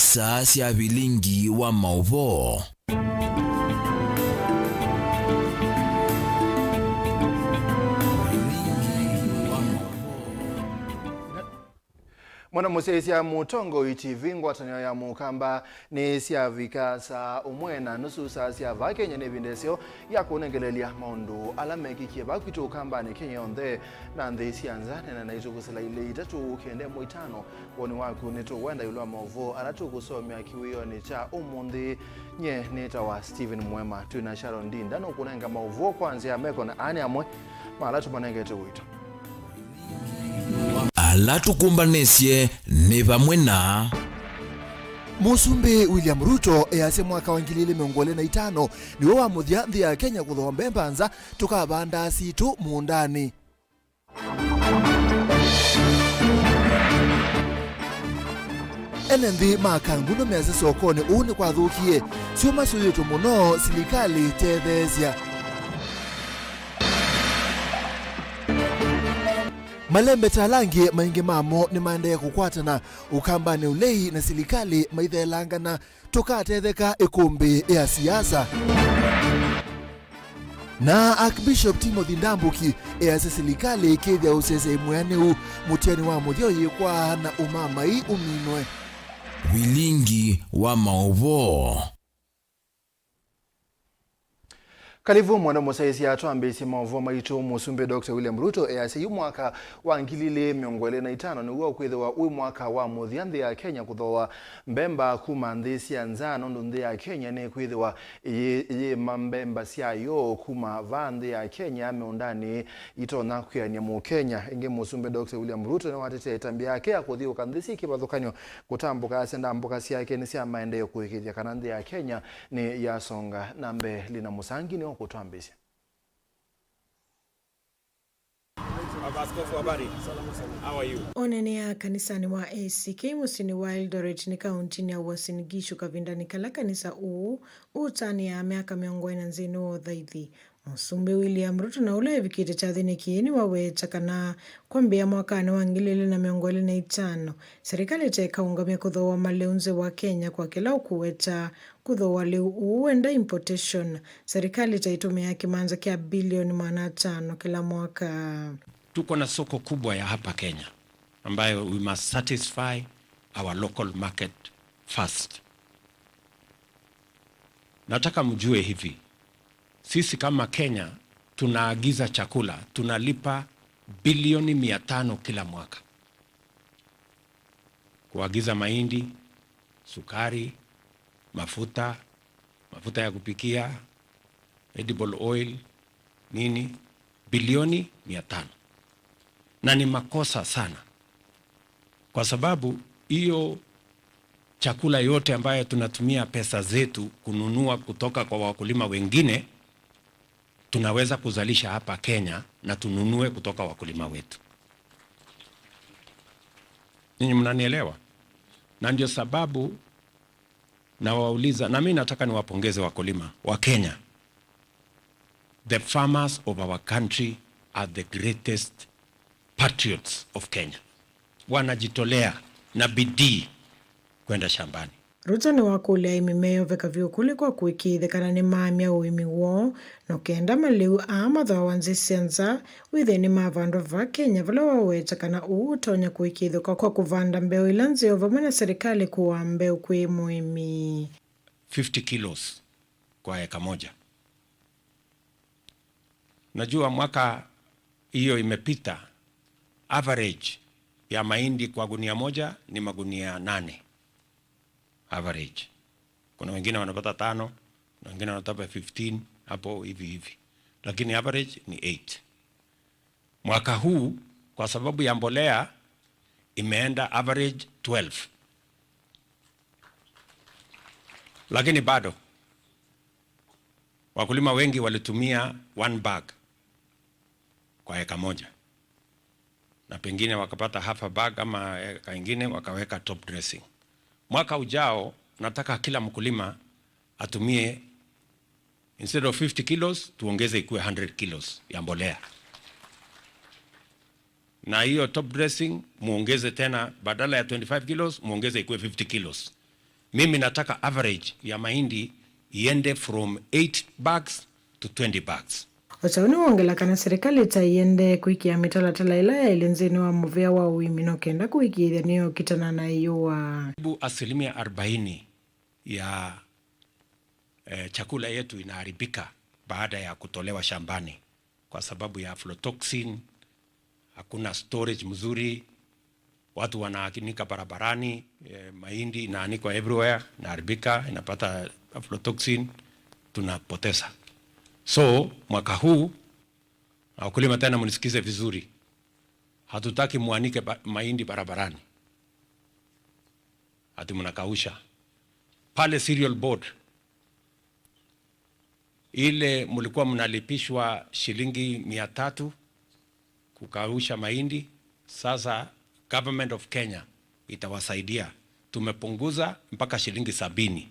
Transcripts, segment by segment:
saa cia Vilingi wa Mauvoo. Mwana musesia mutongo itivi ngwatanio ya mukamba ni sia vikasa umwena nusu saa sia vakenya nebindesio ya kunengelelia maundu alamekikie bakwito ukamba ni Kenya onthe na nthi sianza nena na itukusela ile itatu kende mwitano woni waku netu wenda yulwa Mauvoo alatu kusomea kiwio ni cha umundi nye neta wa Stephen MUEMA tuna Sharon Dinda no kunenga Mauvoo kwanza meko na ani amwe malatu manengete wito alatukumbanesie ni vamwe na Musumbi William Ruto ease mwaka wa 2025 niwe wa muthia nthi ya Kenya kuthombe mbanza tukabanda situ muundani. Enendi makanguno meze sokoni uni kwa thukie sio masuyitu muno silikali tethesia malembe talangi maingi mamo ni maendee kukwatana ukambani ulei na silikali maithelangana tukatetheka ikumbi ya siasa na Archbishop Timothy Ndambuki ease silikali kithia usese imweaneu mutiani wa muthio yikwa na umamai uminwe Vilingi wa Mauvoo. Kalivu mwana musaisia atuambisi Mauvoo maitu Musumbi Dr. William Ruto ease yu mwaka wa 2025 ni uwa kwithiwa ui mwaka wa muthia nthi ya Kenya kuthoa mbemba kuma nthi cia nza nondu nthi ya Kenya ni kwithiwa iyi mambemba ciayo kuma va nthi ya Kenya meundani itona kwiania mu Kenya ingi Musumbi Dr. William Ruto ni watete tambia yake ya kuthiuka nthi cia kibathukanio kutambuka asenda mbuka ciake ni cia maendeleo kuikithia kana nthi ya Kenya ni yasonga na mbe lina musangi ni okutuambisia. How are you? Onene ya kanisani wa ACK musini wa Eldoret ni kaunti ya Uasin Gishu kavindani kala kanisa utani ya miaka miongo ina nzinu dhaithi. Musumbi William Ruto na ule vikite cha thinikieni waweta kana kwambia mwakani wa 2025 serikali ikaungamia kuthoa maleunze wa Kenya kwa kila ukuweta kuthoa leu uenda importation serikali itaitumia kimanza kia bilioni 500 kila mwaka. Tuko na soko kubwa ya hapa Kenya ambayo we must satisfy our local market first. Nataka mjue hivi, sisi kama Kenya tunaagiza chakula, tunalipa bilioni 500 kila mwaka kuagiza mahindi, sukari, mafuta ya kupikia, edible oil, nini, bilioni 500. Na ni makosa sana, kwa sababu hiyo chakula yote ambayo tunatumia pesa zetu kununua kutoka kwa wakulima wengine tunaweza kuzalisha hapa Kenya na tununue kutoka wakulima wetu. Ninyi mnanielewa? Na ndio sababu na wauliza, na mimi nataka niwapongeze wakulima wa Kenya. The farmers of our country are the greatest patriots of Kenya. Wanajitolea na bidii kwenda shambani. Ruto ni wakulea imimeo veka viukuli kwa kuikithe kana ni maamia uimi wo no kenda maliu ama dha wanzi sianza withe ni mavando va Kenya vala waweta kana utonya kuikithe kwa kuvanda mbeo ilanzi ovamwe na serikali kuwa mbeo kwe muimi 50 kilos kwa eka moja. Najua mwaka hiyo imepita average ya mahindi kwa gunia moja ni magunia 8 average. Kuna wengine wanapata 5, na wengine wanapata 15 hapo hivi. Lakini average ni 8. Mwaka huu kwa sababu ya mbolea imeenda average 12. Lakini bado wakulima wengi walitumia 1 bag kwa eka moja. Na pengine wakapata half a bag ama eka ingine wakaweka top dressing. Mwaka ujao nataka kila mkulima atumie instead of 50 kilos tuongeze ikuwe 100 kilos ya mbolea. Na hiyo top dressing muongeze tena badala ya 25 kilos muongeze ikuwe 50 kilos. Mimi nataka average ya mahindi iende from 8 bags to 20 bags. Ochauni wongela kana serikali itaiende kuikia mitalatala ila ya ilenzeni wa muvea wa uimino kenda kuikia niyo kitana na iyo wa 40% ya chakula yetu inaharibika baada ya kutolewa shambani kwa sababu ya aflatoxin, hakuna storage mzuri, watu wanaanika barabarani, mahindi inaanikwa everywhere, inaharibika, inapata aflatoxin, tunapoteza. So mwaka huu, wakulima tena mnisikize vizuri, hatutaki muanike mahindi barabarani, hati mnakausha. Pale cereal board, ile mulikuwa mnalipishwa shilingi 300 kukausha mahindi, sasa government of Kenya itawasaidia. Tumepunguza mpaka shilingi 70.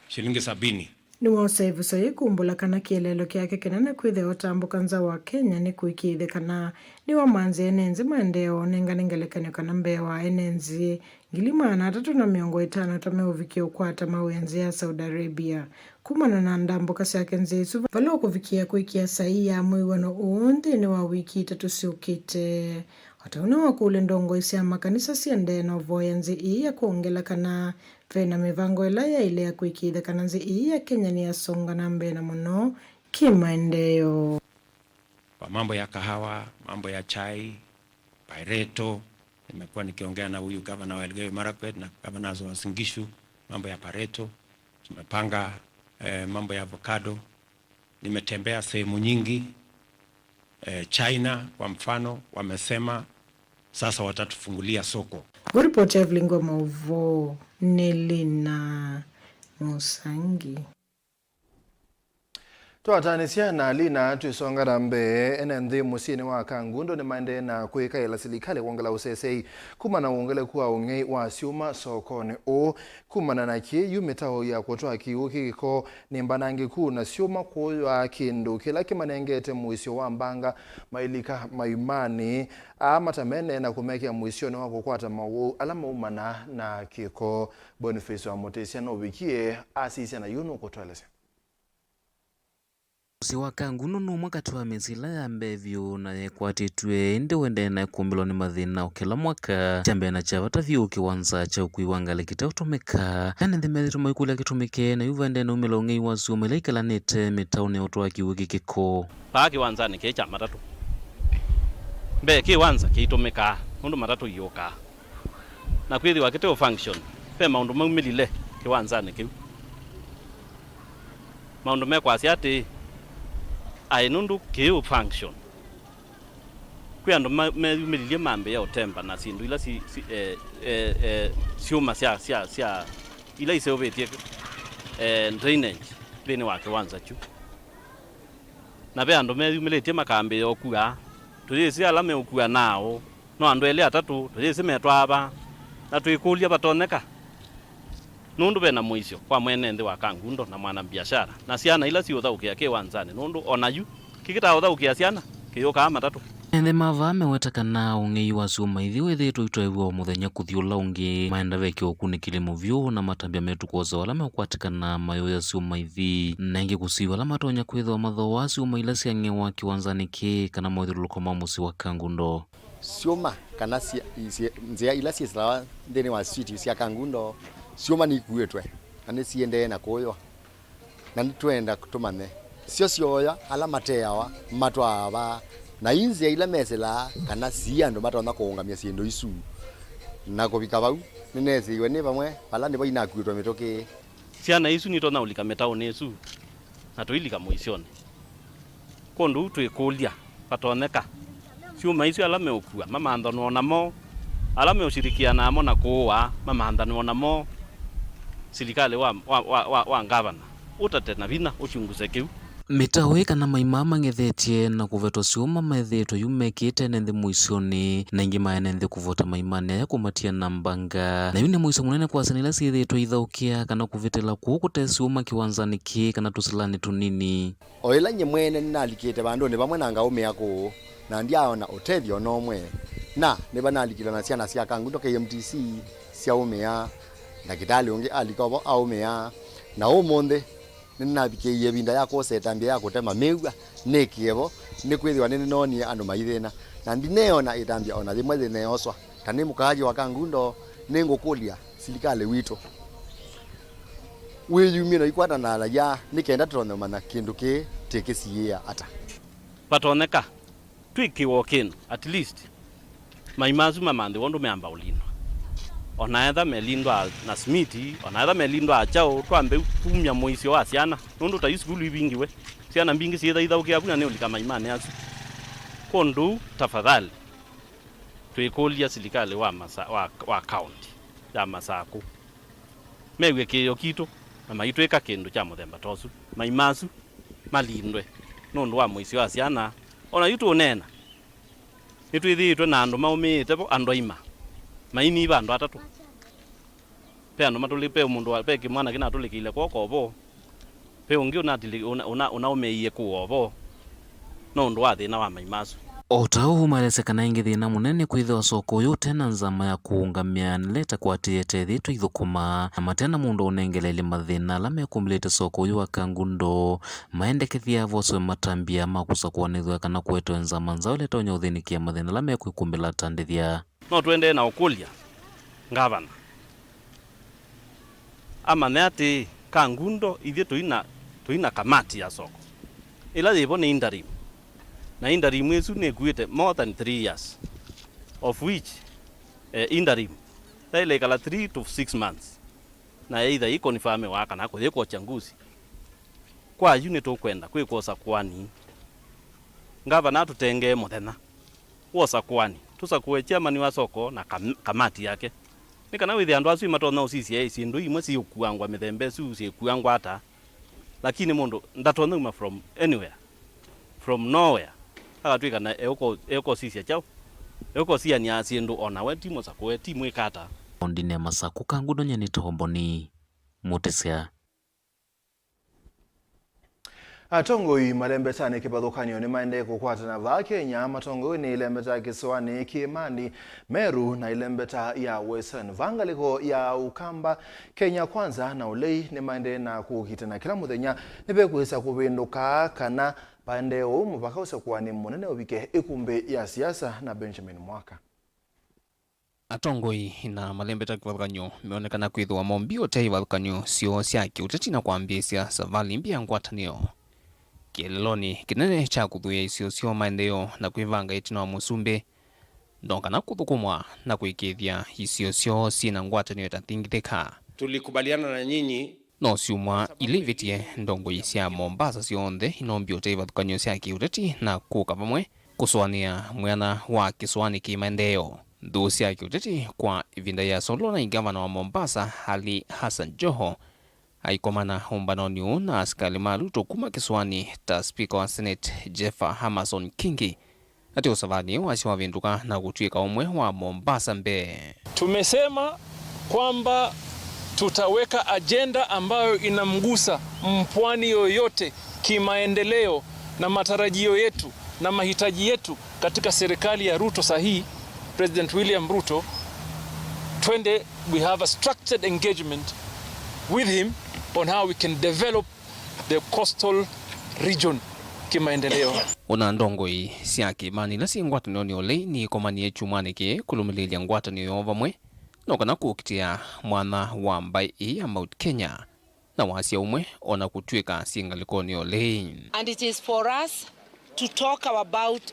Shilingi 70. Ni wasaivu sayi kumbula kana kielelo kiake kinana kwithe otambukanza wa Kenya ni kuikithe kana ni wa manzi enenzi maendeo nenganengelekanyo kana mbewa enenzi ngilima 350 tameuvikia ukwata mawenzi ya Saudi Arabia kumana na ndambuka syake nzisu vala ukuvikia kuikia sayi ya mwiwano uunthi ni wa wiki 3 siukite. Watauna wakule ndongo isi ya makanisa siende na uvoya nzi ii ya kuongela kana vena mivango ila ya ile ya kuikitha kana nzi ii ya Kenya ni ya songa na mbena muno kimaendeleo. Kwa mambo ya kahawa, mambo ya chai, Parental, nimekuwa nikiongea na huyu governor wa Elgeyo Marakwet na governor wa Uasin Gishu, mambo ya Parental, tumepanga mambo ya avocado, nimetembea sehemu nyingi. China kwa mfano wamesema sasa watatufungulia soko. Ripoti ya Vilingi wa Mauvoo Nelina Musangi. Tuatanisia na lina tuisonga rambe enenthi musini wa Kangundo ni maende na kuika ila silikali wongela usesei kumana wongele kuwa ungei wa siuma sokoni o kumana na kie yumitao ya kutoa kiuki kiko ni mbanangi kuu na siuma kuwa kindu kila kimanengete muisio wa mbanga mailika maimani matamene na kumekia muisio ni wako kuwata Mauvoo alama umana na kiko Boniface wa Motesia no wikie asisia na yunu kutuelese. Siwa Kangundo no mwakati wa mezila ya mbevyo na yekwatitwe ende wende na kumbilo ni mathina ukila mwaka chambe na chavata vyo kiwanza cha ukuiwangale kitautomeka yani nthimethito maikula kitumike na yuvende na umelo ngei wazu umelaikala nete mitaune utoa kiwiki kiko paa kiwanza ni kecha matatu mbe kiwanza kiitumika undu matatu yoka na kwithi wakiteo function pe maundu maumilile kiwanza ni kiu maundu mekwa siati ainundu kiu function kwa ndo melilie mambe ya utemba na sindu ila siuma sia ila iseobetie drainage bene wa kiwanza chu na be ando melilie makambe ya okua tulisi alame okua nao no ando ele atatu tulisi metwaba na tuikulia batoneka nundu bena muisio kwa mwene ndi wa Kangundo na mwana biashara na siana ila si uthaukia kiwanzani nundu onayu kikita uthaukia siana kiyoka matatu ende mavame wetakana ungei wa suma ithi wethetwo itwaewa muthenya kuthiula ungi maenda veke okuni kilimo vyo na matambia metu koza wala mekwatikana mayo ya suma ithi na ingi kusiwa la matonya kwithwa matho wa suma ila siangewa kiwanzani ki kana mwithiruluko mamusi wa Kangundo sioma kana nzia ila siesrawa ndene wa city sia Kangundo sioma ni kuetwe ane siende na koyo na nitwenda kutumane sio sioya ala mateawa matwaba na inzia ila mesela kana sia ndo matona kuungamia siendo isu na kubika bau ninezi iwe ni bamwe ala ndi boina kuetwa metoke siana isu ni tona ulika metao nesu na toilika muisione kondu twikulia patoneka siuma isu ala meukua mama andano namo ala meushirikiana namo na kuwa mama andano namo serikali wa ngavana utate na vina uchunguze kiu mitawe kana maimama ngethetie na kuvetwa siuma maethetwo yumekite nende muisoni na ingi maenende kuvota maimane ya kumatia na mbanga na yune muiso munene kwa sanila siethetwo ithaukia kana kuvitela kukute siuma kiwanzani ki kana tusilani tunini oila nye mwene nalikite bandu ne bamwe nanga umeako na ndiaona otethio no mwe na ne banalikila na siana sia Kangundo KMTC cia umea ndagitari ungi alikobo aumea na umunthi ninabikiye binda ya kuseta mbia ya gutema meugwa nikiebo ni kwithwa ni noni andu maithina na ndineona itambia ona thimwe thine oswa tani mukaji wa Kangundo ningukulia silikale wito wiyumie na ikwata na ya nikenda tuone mana kindu ki tekesiya ata patoneka twiki walking at least maimazu mamande wondo meamba ulino onaetha melindwa na smiti onaetha melindwa achao twambe kumya moisio wa ciana nundu ta iskulu ibingiwe ciana mbingi cietha ithauke abuna ne ulika maimane asu kondu tafadhali twikulia silikale wa county ya Masako mewe kiyo kito na maitweka kindu cha muthemba tosu maimasu malindwe nundu wa moisio wa ciana ona yutu unena nitwithitwe na andu maumite bo andu aima maini bandu atatu pe andu matulipe mundu wa pe kimwana kina tulikile kokobo pe ungi unaumeiye kuobo nundu wa thina wa maimasu otau maresekana ingi thina munene kwithwa soko yu tena nzama ya kuungamia nileta kwatie tethitwe ithukuma na matena mundu unengelele mathina ala mekumilite soko yu wa Kangundo maendekethia voswe matambia makusa kuanithwa kana kwetwa nzama nzao leta unya uthinikia mathina ala mekwikumbila tandithia no twende na ukulia ngavana ama neati Kangundo ithie tuina kamati ya soko ila yivo ni interim na interim esu nekuite more than 3 years of which interim they kala 3 to 6 months na either ikonifame waka na kuthie kwa changuzi kwa unit ukwenda kwikosa kwani ngavana tutenge muthena wosa kwani tusakuwe chairman wa soko na kamati yake nikana withi andu asu matona usisi sindu imwe si ukuangwa mithembe su si ukuangwa ata lakini mundu ndatona uma from anywhere from nowhere agatwika na eko sisi chao eko sia ni asindu ona we timu sakuwe timu ikata ondine Masako Kangundo nyani tohomboni mutesia Atongoi malembe sana kibadhukanyo ni maende kukwatana va Kenya matongoi ni ilembeta kisiwani Kimani Meru na ilembeta ya Western vangaliko ya Ukamba Kenya kwanza na ulei ni maende na kukitana kila muthenya nipe kuhisa kubinduka kana pande umu bakausa kuwa ni munene ubike ikumbe ya siasa na Benjamin Mwaka atongoi na malembeta kibadhukanyo meonekana kwithwa mombio te ibadhukanyo sio siaki uteti na kuambia savali mbia ngwatanio kieleloni kinene cha kuthuia isio sio maendeleo na kuivanga itina wa musumbe ndonga na kuthukumwa na kuikithia isio sio sina ngwatanio itathingithika tulikubaliana na nyinyi no siumwa ilivitie ndongo isia Mombasa sionthe inombio te ibadhukanyo cia kiuteti na kuka pamwe kuswania mwana wa kiswani kimaendeleo ndu cia kiuteti kwa ivinda ya Solona gavana wa Mombasa Ali Hassan Joho aikomana umbanoni na askali maluto kuma kiswani ta speaker wa Senate Jeffa Hamason Kingi ati usavani wasiwa vinduka na kutwika umwe wa Mombasa mbe. Tumesema kwamba tutaweka agenda ambayo inamgusa mpwani yoyote kimaendeleo na matarajio yetu na mahitaji yetu katika serikali ya Ruto sahihi President William Ruto. Twende, we have a structured engagement with him on how we can develop the coastal region kimaendeleo. Ona ndongoi siaki mani na singwatanio ni ole ni komanie chumwanike kulumililia ngwatanio yovamwe no kana kukitia mwana wa mbai ya Mount Kenya na wasia umwe ona kutwika singaliko ni ole. And it is for us to talk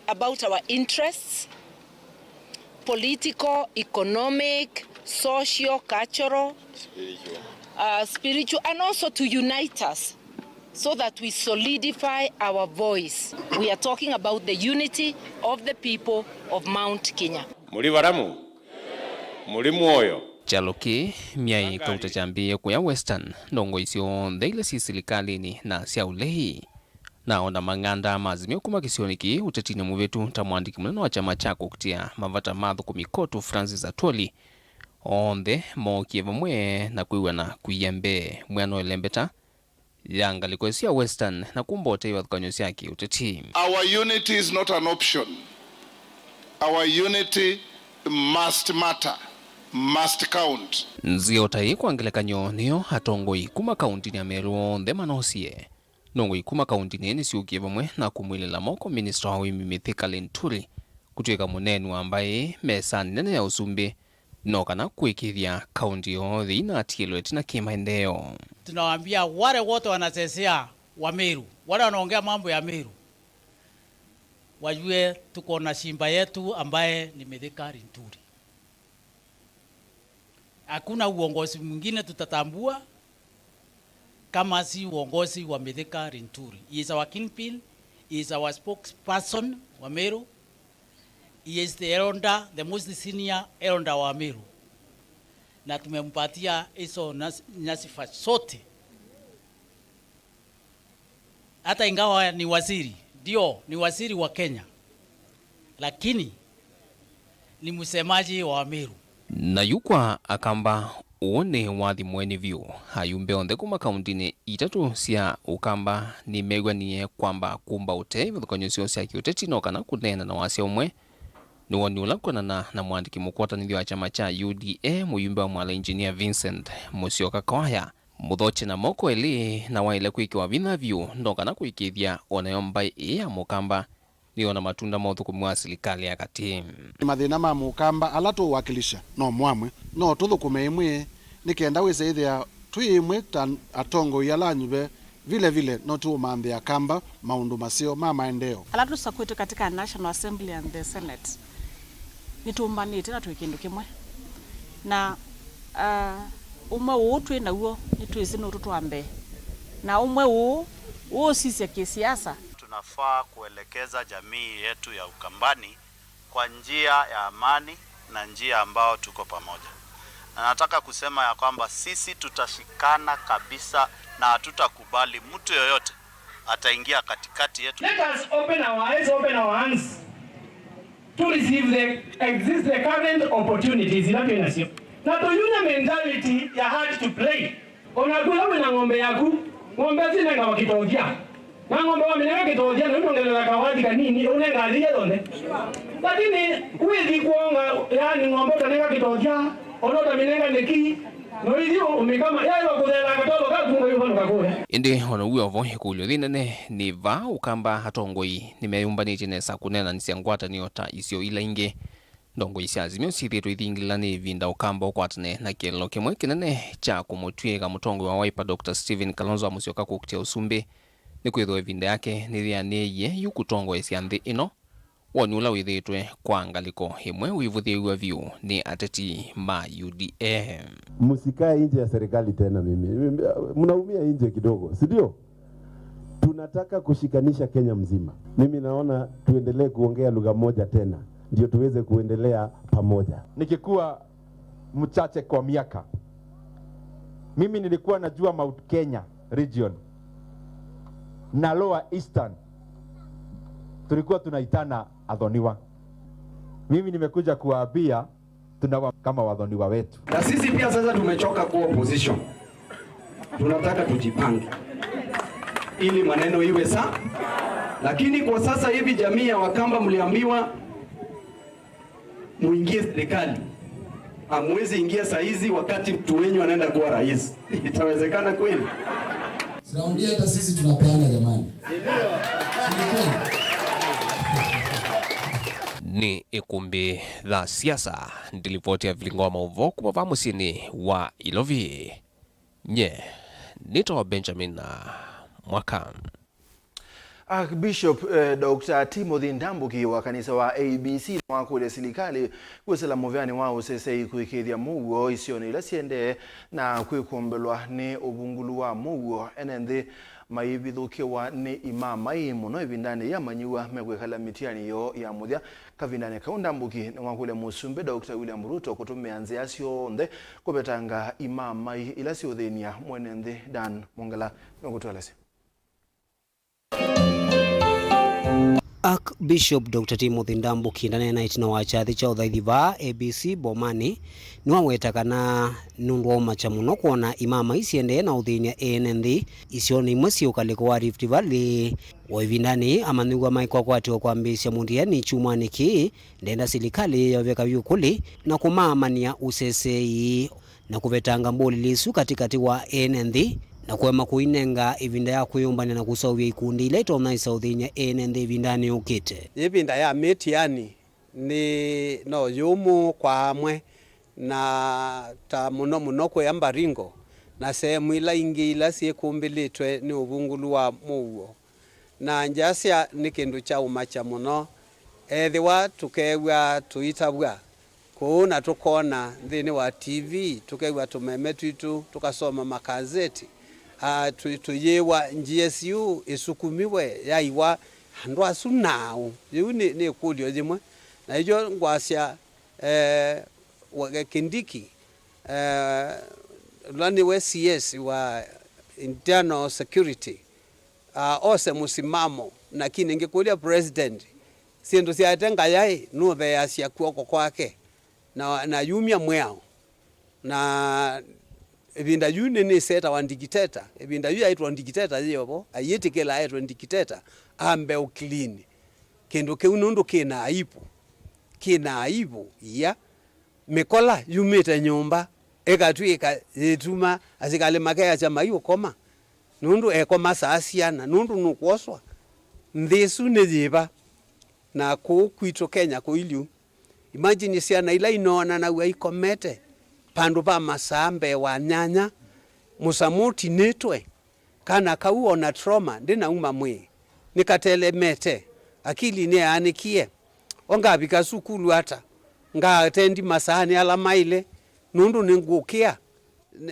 about our interests, political, economic, social, cultural, spiritual, and also to unite us so that we solidify our voice. We are talking about the unity of the people of Mount Kenya. Muri baramu muri mwoyo Chaloki miai kauta chambi kuya Western ndongo isio ndele si serikali na sia ulehi na ona manganda mazimio kuma kisioniki utetini muvetu tamwandiki mneno wa chama chako kutia mavata madhu kumikotu Francis Atwoli onde mokieva mwe na kuiwa na kuyembe mwano elembeta yanga likosia Western na kumbote ibadhukanyo siaki uteti. Our unity is not an option. Our unity must matter. must count. Nzio tai kwangelekanyo niyo hatongoi kuma kaunti ya Meru ndema nosie. Nongoi kuma kaunti ni siukie vamwe na kumwilela moko minister wa Mithika Linturi kutuika munenu ambaye mesani nene ya usumbi nokana kuikithia kaunti yo thina atielo etina kimaendeleo. Tunawaambia wale wote wanasesea wa Meru, wale wanaongea mambo ya Meru, wajue tuko na shimba yetu ambaye ni Mithika Linturi. Hakuna uongozi mwingine tutatambua kama si uongozi wa Mithika Linturi. He is our kingpin, he is our spokesperson wa Meru, he is the elder, the most senior elder wa Meru. Na tumempatia hizo nyasifa zote. Hata ingawa ni waziri, ndio ni waziri wa Kenya, lakini ni msemaji wa Meru. Na yukwa akamba uone wathi mweni vyu hayumbe onde kuma kauntini itatu sia ukamba ni megwa niye kwamba kumba ute vithukanyo sia kiuteti nokana kunena na wase umwe ni woni ulakwana na mwandiki mukwatani wa chama cha UDA muyumbe wa mwala engineer Vincent Musyoka Kwaya muthoche na moko eli na waile kuikiwa vina vyu nokana kuikithia onayomba ya mukamba niona matunda mothukumu wa serikali ya kati. Mathina ma mukamba ala tuwakilisha no mwamwe no tuthukume imwe nikenda wise ithia twi imwe ta atongo yala nyube vile no tu mambe ya kamba maundu masio ma maendeleo ala tusakwete katika National Assembly and the Senate nitumbanite na twikindu kimwe na umwe utwe na uo nitwizi no tutwambe na umwe uo sisi kisiasa. Tunafaa kuelekeza jamii yetu ya Ukambani kwa njia ya amani na njia ambao tuko pamoja. Na nataka kusema ya kwamba sisi tutashikana kabisa na hatutakubali mtu yoyote ataingia katikati yetu. Let us open our eyes, open our hands to receive the current opportunities in our nation. Na tuyuna mentality ya hard to play. Onakula na ngombe yaku, ngombe zina nga wakitokia. Na ngombe wameneka kitokia na utongelela kawadi kanini unengalia donde. Lakini kweli kuonga yani ngombe utaneka kitokia, onota minenga neki no idio umekama yale wakudela katolo katunga yuvano kakule. Indi ono uyo ikulyo thinene ni va ukamba hatongoi nimeyumbanite nesa kunena nisiangwata niota isio ila inge ndongo isiazimio sithitwe ithingilani vinda ukamba ukwatane na kielelo kimwe kinene cha kumutwiga mutongo wa Wiper Dr. Stephen Kalonzo Musyoka kukutia usumbi ni kwithwe vinda yake nithianeye yukutongo isianthi ino wonyula withitwe kwa ngaliko imwe wivuthiwa vyu ni ateti ma UDA. Musikae nje ya serikali tena mimi. Mnaumia nje kidogo, si ndio? Tunataka kushikanisha Kenya mzima. Mimi naona tuendelee kuongea lugha moja tena ndio tuweze kuendelea pamoja. Nikikuwa mchache kwa miaka, mimi nilikuwa najua Mount Kenya region na Lower Eastern tulikuwa tunaitana adhoniwa. Mimi nimekuja kuwaambia tunawa kama wadhoniwa wetu. Na sisi pia sasa tumechoka kuwa opposition. Tunataka tujipange ili maneno iwe sawa. Lakini kwa sasa hivi jamii ya Wakamba mliambiwa muingie serikali. Hamwezi ingia saizi wakati mtu wenyu anaenda kuwa rais. Itawezekana kweli? Tunaambia hata sisi tunapeana jamani. Ni ikumbi la siasa ndilipoti ya Vilingi wa Mauvoo kwa musini wa Ilovi. Nye, nito Benjamin na Mwaka. Archbishop Dr. Timothy Ndambuki wa kanisa wa ABC mwakule serikali kusela muvyani wa usese kuikithia Mauvoo isione ila siende na kwikumbelwa ni ubungulu wa Mauvoo enende maibithukiwa ni imama muno ibindani ya manyua mekwekala mitiani yo ya muthia kavindani ka Ndambuki ni mwakule musumbe Dr. William Ruto kutumia nzia cionthe kubetanga imama ila ciuthenia mwenende Dan Mongala ngutwalese. Archbishop Dr. Timothy Ndambu kindane na itina wachathi cha uthaithiva ABC Bomani niwa wetakana nundu macha muno kuona imama isiende na uthinia ANND isioni imwe ciukaliko wa Rift Valley waivindani amanigwa maikwa kwatiwa kwambisya mundiani chumani ki ndenda silikali yoveka vyukuli na kumamania usesei na kuvetanga mboli lisu katikati wa ANND na kuema kuinenga ivinda ya kuyumbani na kusawia ikundi ile itonaisa uthinya ANND ivindani ukite. Ivinda ya metiani ni no yumu kwa amwe na ta muno kuyamba ringo na sehemu ila ingi ila siekumbilitwe ni uvungulu wa Mauvoo na njasya ni kindu cha umacha muno ethiwa tukewa tuitabwa kuuna tukona nthini wa TV tukewa tumeme twitu tukasoma makazeti tuyewa GSU isukumiwe yaiwa handu asu nao yu ni kulio jimwe na ijo ngwasya Kindiki lani we CS wa internal security ose musimamo na kiningi kulia president sindu siatenga yai nuthe yasya kuoko kwake na yumia mwao na ebinda yune ni seta wa dictator ebinda yu aitwa dictator yobo ayetikela aitwa dictator ambe uklini kendo ke unundu kina aibu ya mikola yumite nyumba ekatwika etuma asikale makaya chama yu koma nundu ekoma saasiana nundu nukwoswa ndhisu nejiba na kwito Kenya kuiliu imagine siana ila inona na waikomete pandu pa masambe wa nyanya musamuti netwe kana kauona trauma ndina uma mwe nikatelemete akili ne anikie onga bikasukulu hata nga atendi masahani ala maile nundu ningukia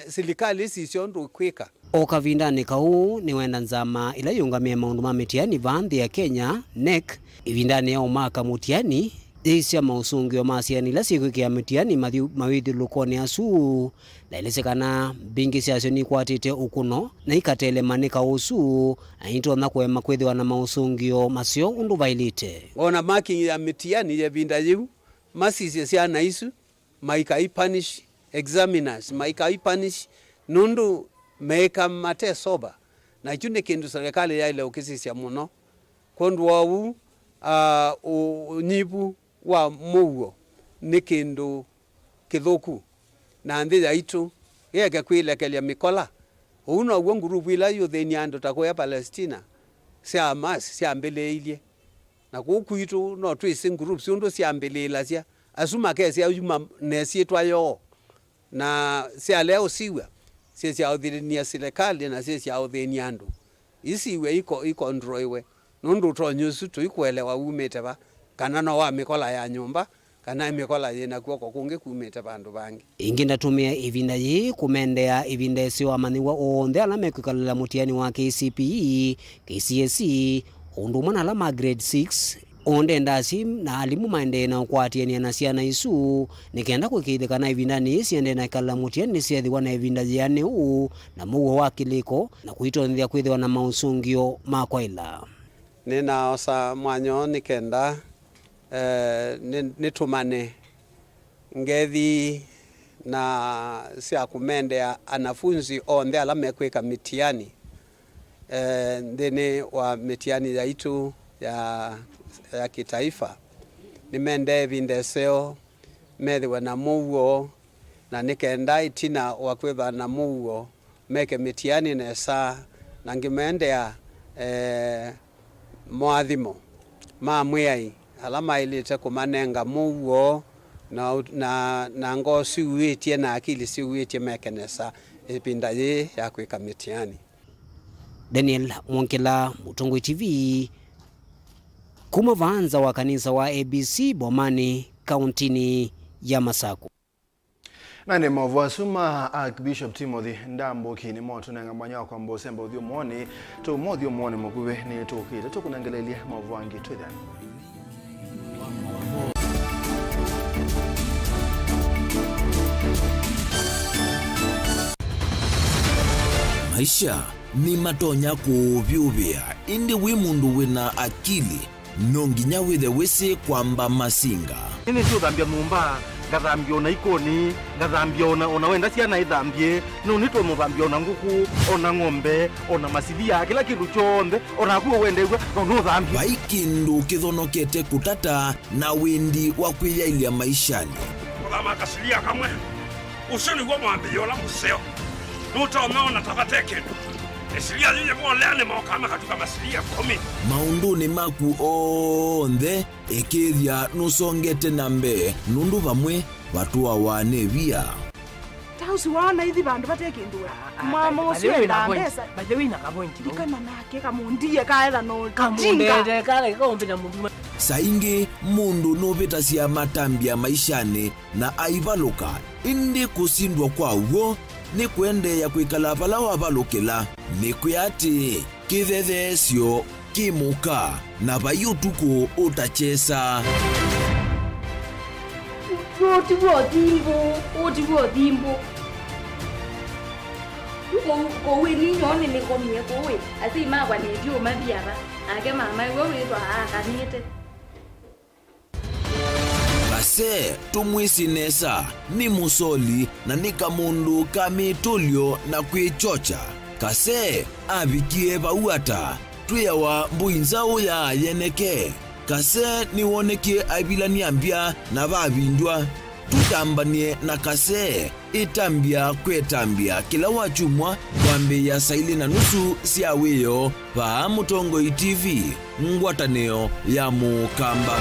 silikali sisiondo kwika okavindani kau ni wenda nzama ila yungamia maundu ma mitiani vanthi ya Kenya NEC ivindani ya umaka mutiani isya mausungio masiani la siku kia mitiani mawithi lukoni asu la ilisekana bingi siasyo ni kwatite ukuno na ikatele manika usu ainto na kuema kwethiwa na mausungio masio undu vailite ona marking ya mitiani ya vinda yu masisi siana isu maika ipanish examiners maika ipanish nundu meka mate soba na chune kindu serikali ya ile ukisisi ya muno kondu wawu unyibu wa Mauvoo ni kindu kithuku na nthi ya itu yeke kwilekelia mikola uno uwo ngurubu ila yutheni andu takoya Palestina sia Hamas sia mbeleile na kukuitu no twisi groups undu sia mbeleila sia asuma kesi ya yuma nesietwa yo na sia leo siwa sisi ya udhini serikali na sisi ya udhini andu isiwe iko ndroiwe nundu tonyusu tuikuelewa umete ba kana no wa mikola ya nyumba kana mikola yena kuoko kunge kumete bandu bangi ingi ndatumia ivinda yi kumendea ivinda esio amaniwa onthe ala mekukalala mutiani wa KCPE KCSE undu mwana ala ma grade 6 onde ndasi na alimu maende na kwatiania na siana isu nikenda kwikithikana ivindani siende na kala mutiani siethiwa na ivinda yani u na Mauvoo wa kiliko na kuitonthia kwithiwa na mausungio makwaila nina osa mwanyo nikenda nitumane ngethi na sia kumendea anafunzi onthe ala mekwika mitiani ndene wa mitiani ya itu ya kitaifa nimende vindeseo methiwa na Mauvoo na nikenda itina wakwitha na Mauvoo meke mitiani nesa na ngimendea mwathimo ma mwiai alama ilite kumanenga Mauvoo na ngo siuitie na akili siuitie mekenesa ipinda ye ya kwika mitiani. Daniel Mwonkela, Mutongwe TV, kuma vanza wa kanisa wa ABC Bomani, kauntini ya Masako. Nane Mauvoo asuma Archbishop Timothy Ndambu kini moto na ngamanya kwa mbosemba uthio muone to mothio muone mukuwe ni tukite tukunangelelia Mauvoo angi twithani. Maisha ni matonya kuvyuvia indi wi mundu wina akili nonginya withe wisi kwamba masinga. Ini sio thambia mumba, ngathambia ona ikoni, ngathambia ona wenda ciana ithambie, no nitwe muthambia ona nguku, ona ng'ombe, ona masilia, kila kindu chonde, ona kuo wende no thambia. Baikindu kithonokete kutata na windi wa kwiyailia maishani. Kama kasilia kamwe, usini gwa mwambia ola museo. Nuta umeona tabateke. Esilia zile mwolene mwokama katuka masilia 10. Maunduni maku onthe ekithia nusongete nambe nundu bamwe batuwa wane bia. Tausi wana hithi bandu bateke ndua. Mama uswe na pesa. Bajewina kapointi. Dikana nake kamundie kaela no. Kamundede kale kombe na mundu. Saingi mundu nobeta cia matambia maishani na aibaluka indi kusindwa kwa uo ni kwende ya kwikala pala wabalukila ni kuyati kithethesyo kimuka na bayutuku utachesa. Otiwo dimbo. Kowe ni nyone ni komie kowe. Asi magwa ni dio mabiara. Age mama wewe ndo akanite. Kase tumwisi nesa ni musoli na nika mundu kamitulio na kwichocha. Kase abikie bauata tuyawa mbuinzao ya yeneke. Kase ni wonekie abilani ambia na babindwa. Tutambanie na kase itambia kwetambia kila wachumwa kwambe ya saili na nusu siaweyo pa Mutongo TV ngwataneo ya Mukamba.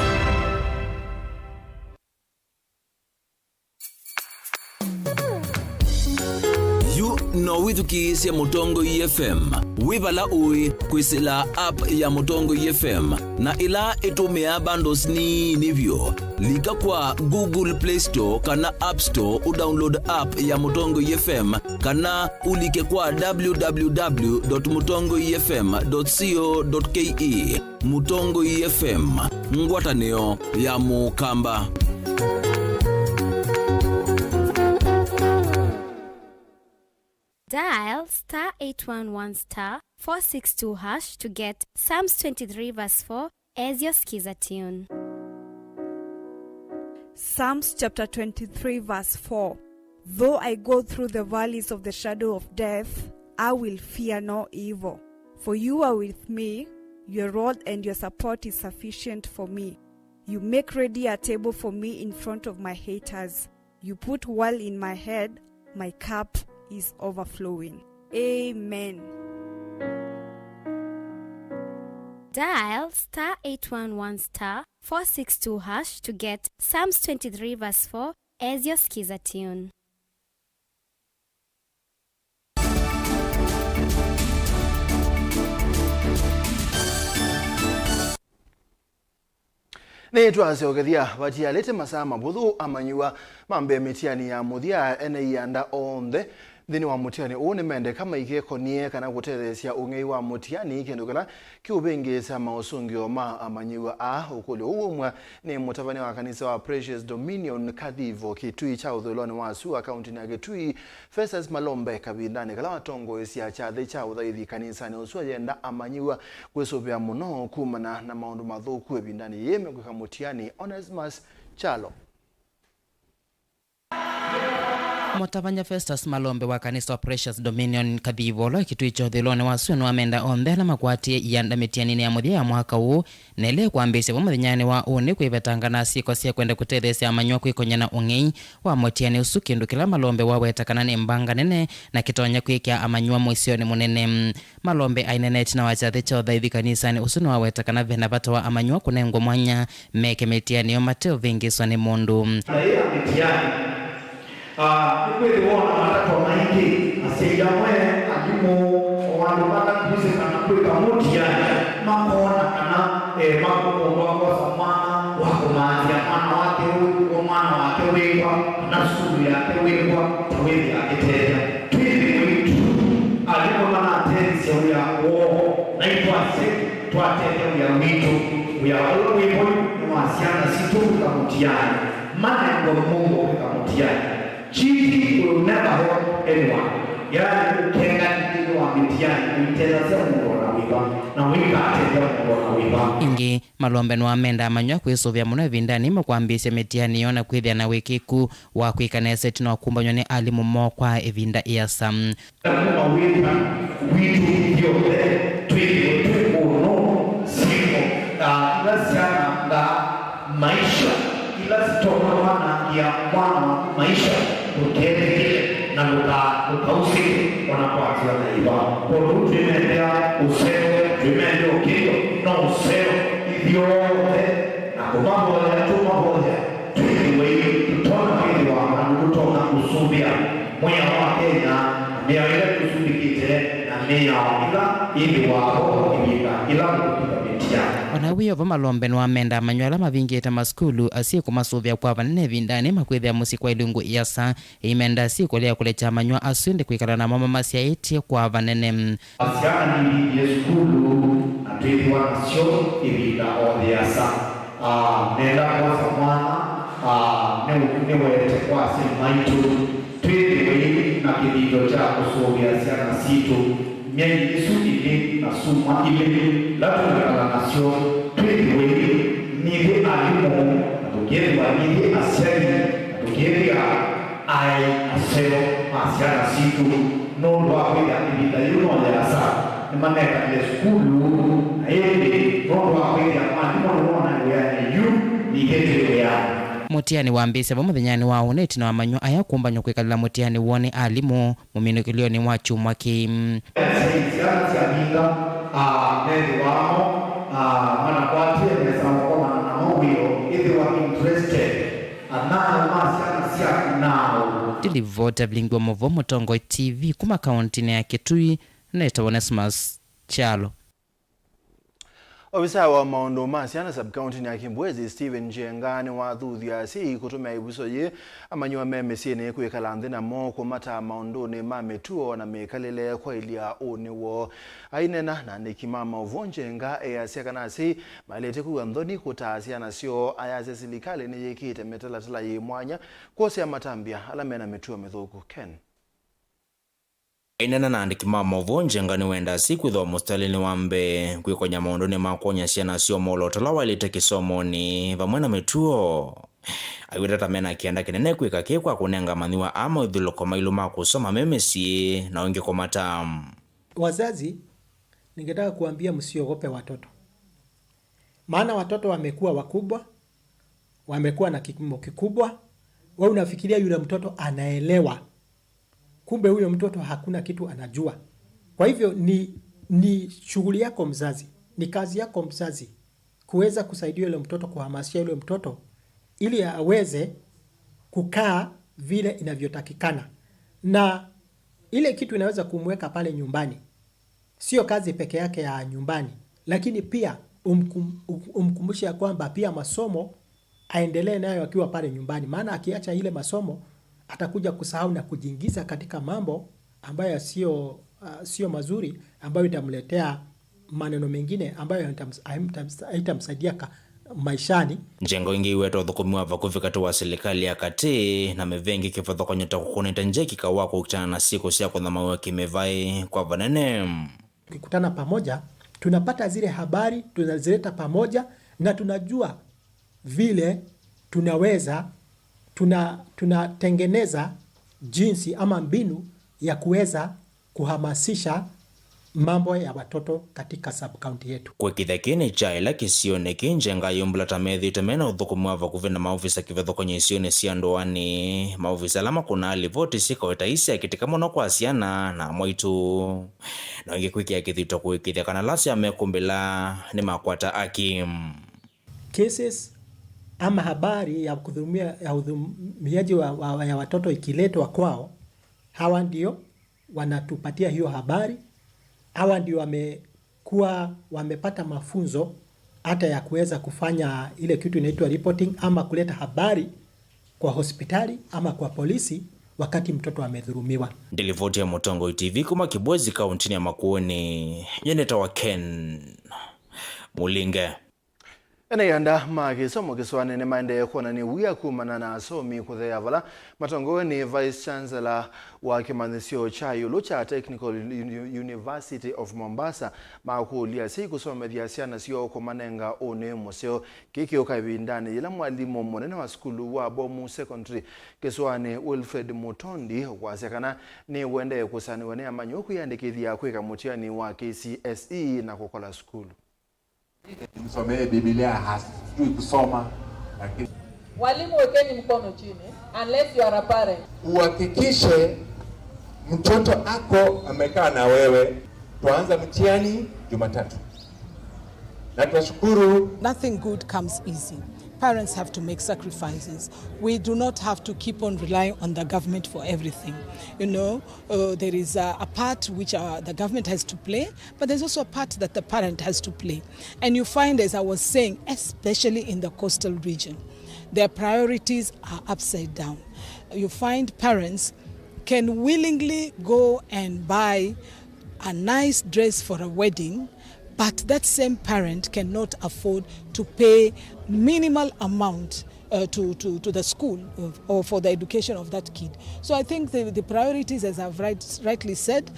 No withuki cia Mutongo FM wibala ui kwisila app ya Mutongo FM na ila itumia bundles ni nivyo lika kwa Google Play Store kana App Store udownload app ya Mutongo FM kana ulike kwa www.mutongofm.co.ke. Mutongo FM ngwataneo ya Mukamba. Dial *811*462# to get Psalms 23 verse 4 as your skiza tune. Psalms chapter 23 verse 4. Though I go through the valleys of the shadow of death, I will fear no evil. For you are with me, your rod and your support is sufficient for me. You make ready a table for me in front of my haters. You put oil in my head, my cup is overflowing. Amen. Dial *811*462# to get Psalms 23 verse 4 as your skiza tune. Netwaze ogethia batia lete masama buthu amanyua mambe mitiani ya muthia ene yanda onthe thini wa mutiani une mende kama ikekonie kana gutethesia ungei wa mutiani kindu kana kiubengesa mausungio ma amanyua ukuli uumwa ni mutavani wa kanisa wa Precious Dominion Kadhivo kitui cha uthuloni wa Su akaunti na Kitui Festus Malombe kabindani kala watongo isia cha cha uthaithi kanisa ni uswa yenda amanyua gwesopia muno kumana na maundu mathuku ebindani yeme kwa mutiani Onesmus Chalo. Mutavanya Festus Malombe wa kanisa wa Precious Dominion Kadhivo lo kitu icho thilone wa Su amenda ombe na makwati yanda mitiani ya muthia ya mwaka huu nele kwambisya muthanyani wa uni kwivetangana siko cia kwenda kutethesia amanywa kwikonyana ungei wa mutiani usu kindu kila Malombe wawetakana ni mbanga nene na kitonya kwikia amanywa mwisioni munene. Malombe aineneti na wachathi cha uthaithi kanisani usu wawetakana vena bata wa amanywa kunengwa mwanya meke mitiani yo mateo vingiswa ni mundu. Nikweli wona matatu maingi asija mwe adimu wandu baka kuzi kana kweka mutiani makona kana makondo kwa samana wako maanzia mwana wake huyu mwana wake wewa na suru yake wewa tawezi yake tena twizi mwitu alipo mana tenzi ya uo na ituase tuatete ya mwitu ya ulo wewa mwasiana situka mutiani mana ngo mungu kweka mutiani. Cheating will never help anyone. Yeah, wa mitiani mteza sia mundu na wiba na wikate sia mundu na wiba ingi malombe no amenda amanywa kwisuvya muno vindani makwambisya mitiani yona kwithia na wikiku wa kwikanesa tino kumbanywa ni alimu mokwa evinda iasam kuma wita witu vyote twikuno siko ila siana na maisha ila sitokamana ya mwana maisha utende na ukausike wanapoatia na iba kwa tuimendea useo tuimendea ukio na useo hivyote na kumambo ya tuma moja tuiwe tutona hili wa kutoka kusubia mwenye wa Kenya mea ile kusubikite na mea ila ili wako ila kupika mitia wanawiyo vamalombe no amenda amanywala mavingite maskulu asiku masuvya kwa vanene vindani makwithia musi kwa ilungu iasa imenda asiku lea kulecha amanywa aswinde kwikala na mama masiaitie kwa vanene asiana ni yeskulu atuithi wanasyo ibida odhiasa nenda kwa samana niwete kwa simaitu tuithi na kidido cha kusuvya siana situ miengi isu ili na suma ili latu na nasyo tuithi nidi alimu tukiethi wa nidi aseri tukiethi ai asero asiana situ nondo akwida ibida yuno ya asa ni maneka ile skulu na yende nondo akwida mandimo nuona ya yu ni kete ya mutiani wambise vamuthenyani wao neti na amanywa aya kumbanywa kwikalila mutiani wone alimu muminukilioni mwa chumwa ki siasa binga nende wamo mana kwati mesa kwa na mawio if you are interested anana masiana sia nao tilivota Vilingi wa Mauvoo Mutongo TV kuma kaunti ya Kitui neta Onesmus Chalo. Ofisa wa maondo masiana sub-county ya Kimbwezi Steven Jengani wa thuthia si kutumia ibuso ye amanywa meme siene kwikala nthina mo kumata maondo ni mametuo na mekalele kwa ilia uniwo ainena na nikima Mauvoo Njenga easia kanasi malete kuwa nthoni kutasiana sio ayase silikali ni yekite metalatala ye mwanya kosia matambia alamena metuo methuku Ken Inena na andikima Mauvoo Njenga ni wenda siku idho mustalini wambe kwikonya maondo ni makonya siana sio molo talawa ilite kisomoni vamwena metuo aiwita mena kienda kinene kwika kekwa kunenga maniwa ama udhuloko mailu makusoma memesi na wengi komata wazazi ningetaka kuambia msiogope watoto maana watoto wamekuwa wakubwa wamekuwa na kipimo kikubwa wewe unafikiria yule mtoto anaelewa kumbe huyo mtoto hakuna kitu anajua. Kwa hivyo ni shughuli yako mzazi, ni kazi yako mzazi kuweza kusaidia yule mtoto, kuhamasisha yule mtoto ili aweze kukaa vile inavyotakikana. Na ile kitu inaweza kumweka pale nyumbani. Sio kazi peke yake ya nyumbani, lakini pia umkumbushe kwamba pia masomo aendelee nayo akiwa pale nyumbani. Maana akiacha ile masomo atakuja kusahau na kujiingiza katika mambo ambayo sio mazuri ambayo itamletea maneno mengine ambayo haitamsaidia maishani. Njengo ingi wetu dhukumiwa vakufika tuwa serikali ya kati na mevengi kifadho kwa nyota kukunita njeki kawako ukitana na siku siya kwa dhamawe kimevai kwa vanene. Tukikutana pamoja, tunapata zile habari, tunazileta pamoja na tunajua vile tunaweza tunatengeneza jinsi ama mbinu ya kuweza kuhamasisha mambo ya watoto katika sub-county yetu. Kwa kithakini chaila kisione kinjenga yumbla tamethi temena udhukumwa vakuvina maofisa kivetho kwenye isione siandoani maofisa lama kuna alivoti sika wetaisi ya kitika mono kwa asiana na mwaitu na wengi kwiki ya kithito kuikithia kanalasi ya mekumbila ni makwata akim cases ama habari ya udhumiaji ya watoto ikiletwa kwao, hawa ndio wanatupatia hiyo habari. Hawa ndio wamepata mafunzo hata ya kuweza kufanya ile kitu inaitwa reporting ama kuleta habari kwa hospitali ama kwa polisi wakati mtoto amedhulumiwa. Nilivoti ya Mutongo TV kuma Kibwezi kaunti ya Makueni. Yeneta wa Ken Mulinge. Ene yanda magisomo kiswane ne maende kuona ni wia kumana na asomi kuthea vala matongo ni Vice Chancellor wa kimanisio cha yulo cha Technical University of Mombasa makulia si kusoma diasiana sio kumanenga one museo kiki ukabindani ila mwalimu monene wa skulu wa Bomu Secondary kiswane Wilfred Mutondi wasekana ni wende kusani wane amanyoku yandikithia kweka mutiani wa KCSE na kukola skulu. Msomee Biblia hasijui kusoma lakini walimu wekeni mkono chini unless you are a parent. Uhakikishe mtoto ako amekaa na wewe. Tuanza mtihani Jumatatu. Na tunashukuru. Nothing good comes easy. Parents have to make sacrifices. We do not have to keep on relying on the government for everything. You know, there is a part which the government has to play, but there's also a part that the parent has to play. And you find, as I was saying, especially in the coastal region, their priorities are upside down. You find parents can willingly go and buy a nice dress for a wedding, but that same parent cannot afford to pay minimal amount to the school or for the education of that kid. So I think the priorities, as I've rightly said,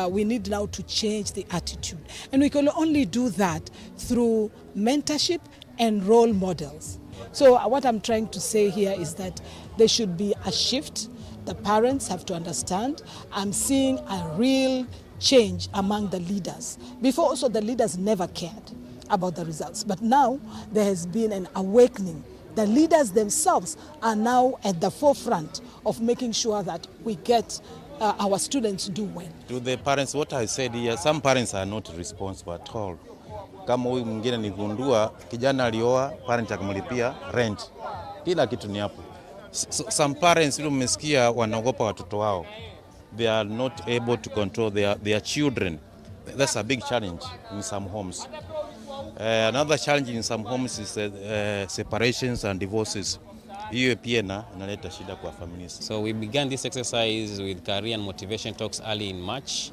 we need now to change the attitude. And we can only do that through mentorship and role models. So what I'm trying to say here is that there should be a shift. The parents have to understand. I'm seeing a real change among the leaders. Before also the leaders never cared about the results, but now there has been an awakening. The leaders themselves are now at the forefront of making sure that we get our students do well. To the parents, what I said here, some parents are not responsible at all. Kama huyu mwingine nigundua kijana alioa, parent akamlipia rent. Kila kitu ni hapo. Some parents ile mmesikia wanaogopa watoto wao. They are not able to control their children. That's a big challenge in some homes. Another challenge in some homes is separations and divorces. Hiyo pia inaleta shida kwa families. So we began this exercise with career and motivation talks early in March,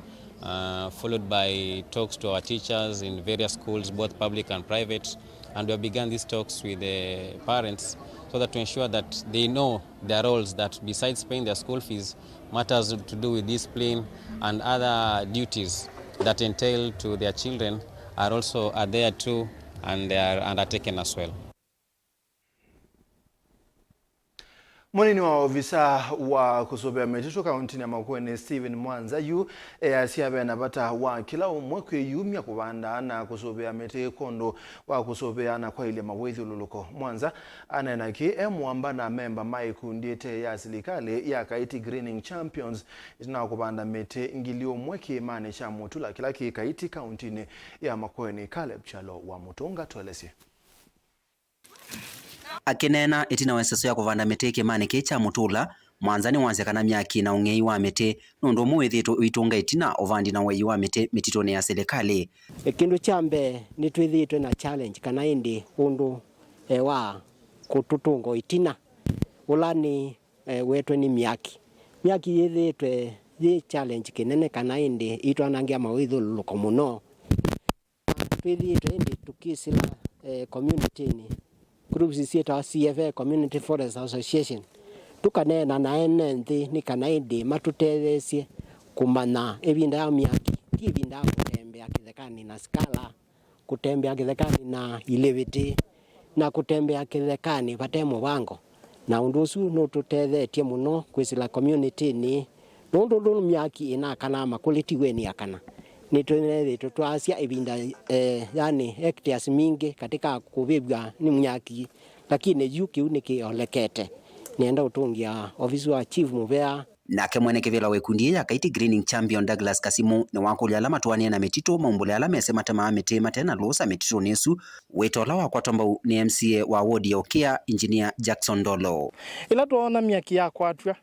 followed by talks to our teachers in various schools, both public and private. And we began these talks with the parents so that to ensure that they know their roles, that besides paying their school fees, matters to do with discipline and other duties that entail to their children are there too, and they are undertaken as well. Mwenini wa ofisa wa kusobea metito kaunti ya Makueni Stephen Mwanza yu siabe anapata wa kila umwekwe yumya kubanda na kusobea mete kondo wa kusobea na kwa ile mawethi luluko. Mwanza anenaki mwamba na memba maikundiete ya serikali ya Kaiti Greening Champions na kubanda mete ngilio mweke mane cha mutula kilaki Kaiti kaunti ya Makueni. Caleb Chalo wa Mutunga tueleze. Akinena itina wenseso ya kuvanda mete kimani kecha mutula Mwanza ni wanzekana myaki na ungei wa mete nondo muwethitu uitunga itina ovandi na wei wa mete mititone ya serikali. Kindu chambe ni twithitwe na challenge kana indi undu wa kututungo itina ulani wetwe ni myaki yithitwe thi challenge kinene kana indi itwanangia mawithu luko muno twithitwe indi tukisila community ni groups sieta CFA Community Forest Association tukanena na enenthi ni kana indi matutethesie kumana ebinda ya myaki kibinda kutembea kithekani na skala kutembea kithekani na ileviti na kutembea kithekani bate mubango na undu usu no tutethetie muno kwisila community ni nundu myaki ina kana makuliti weni akana ni tunethi tutwasia ibinda yani hectares mingi katika kubibwa ni myaki lakini yuki uniki olekete nienda utungia ofisi wa chief muvea nake mwene kivela wekundi ya Kaiti Greening Champion Douglas Kasimu ni wakuli alama tuwania na metito maumbule alama yasema tema metema tena losa metito nesu wetola wa kwa tomba ni MCA wa wodi ya Okea Engineer Jackson Dolo. Ila tuona myaki ya kwatwa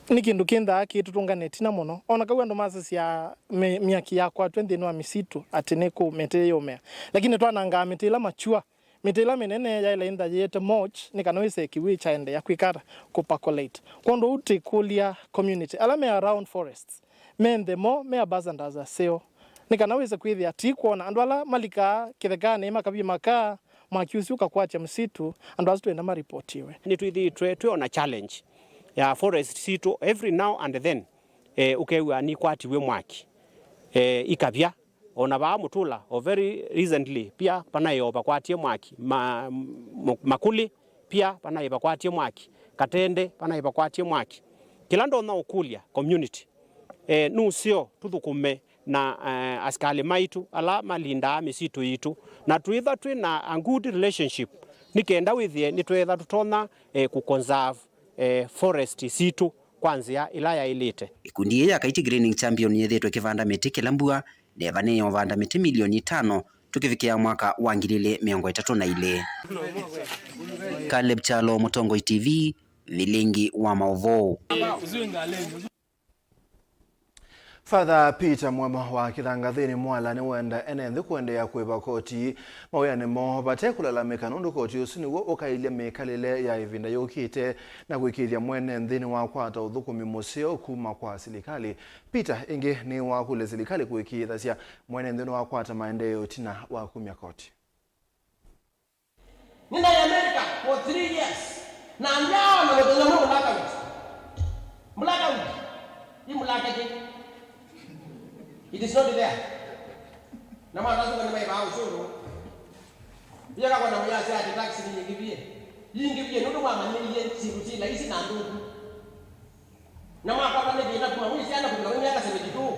nikindu kinda kitutunga tina muno ona kawendo masasi ya myaki ya kwatwa ndino wa misitu atineko mete yomea lakini twananga mete ila machua mete ila menene ya ila inda yete moch nikanawise kiwicha ende ya kwikara kupakolate kondo utikulia community alame around forests mende mo me abazandaza seo nikanawise kwithia tikuona andwala malika kithekane makabi maka mwaki ucio ukakwatia msitu andu azu twenda maripotiwe. Ni twi on a challenge ya forest situ every now and then ukewa ni kwatiwe mwaki ikabya ona ba mutula or very recently pia panayo bakwatie mwaki makuli pia panayo bakwatie mwaki katende panayo bakwatie mwaki kila ndo na ukulia community nusio tuthukume na askali maitu ala malinda misitu yitu na tuitha twina a good relationship nikenda withie nitwetha tutona ku conserve forest situ kwanzia ilaya ilite. Ikundi ya kaiti greening champion yethetwe kivanda miti kilambua nevane yovanda miti milioni 5 tukifikia mwaka wa 2032. Caleb Chalo, Mutongo TV, Vilingi wa Mauvoo. Father Peter Mwema wa Kithangathini mwala ni wenda enenthi kuendea kwiva koti mawiyani mo batekulalamika nundu koti usu niwo ukailia mikalile ya ivinda yukite na gwikithia mwene nthini wa kwata uthukumi museo kuma kwa silikali. Peter ingi ni wa kule silikali kuikithasya mwene nthini wa kwata maendeleo tina wa kumya koti. Nina ya America for 3 years na njao na watenyamu mulaka wiki hii mulaka je. It is not there. Na mwana zuka ni maiba ushuru. Yaka kwa na muyasi ati taxi ni ngibie. Yingibie ndo mama ni ye siruti la isi na ndugu. Na mwana kwa ne bila kuma mwisi ana kwa miaka 72.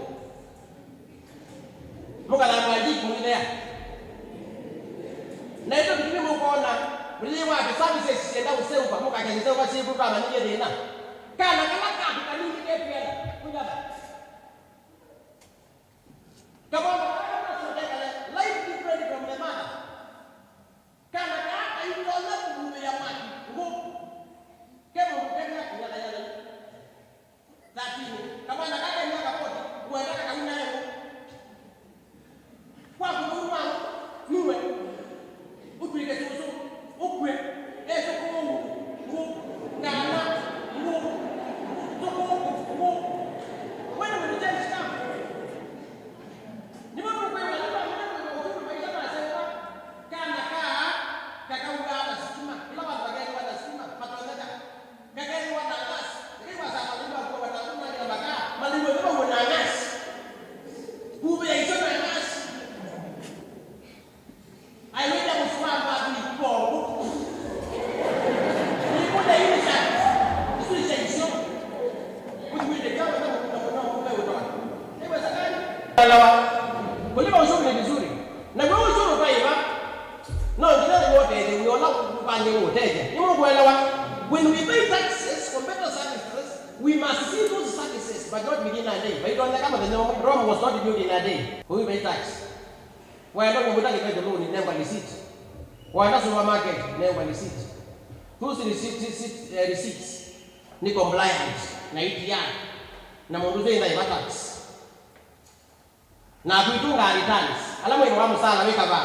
Muka la maji kumilea. Na ito kitu mukona. Mli wa services sienda useupa muka kanisa kwa sibu kama ni ye dena. Kana kama kanini kepi yana. Kujaba. Come on, life different from the mother. Kana kaka itola kumbe ya maji. Kemo mkenya kunyala yale. Lakini kama nataka nyaka koti, uendaka kauna yako. Kwa kumuma, niwe. Upige susu, ukwe, eso kumu. Ngana, ngu. Tuku. Wewe unajua sana. Kulipa ushuru ni vizuri. Na kwa ushuru paiba. No, ndivyo wote we all kupande wote. Ni kuelewa. When we pay taxes for better services, we must see those services but not within a day. But don't come the Rome was not built in a day. We pay tax. Why don't we take the loan in never receipt? Why not supermarket never receipt? Who's receipts? Ni compliant na ETR. Na munduze ina tax. Na kuitunga returns. Alamu ino wa musala weka ba.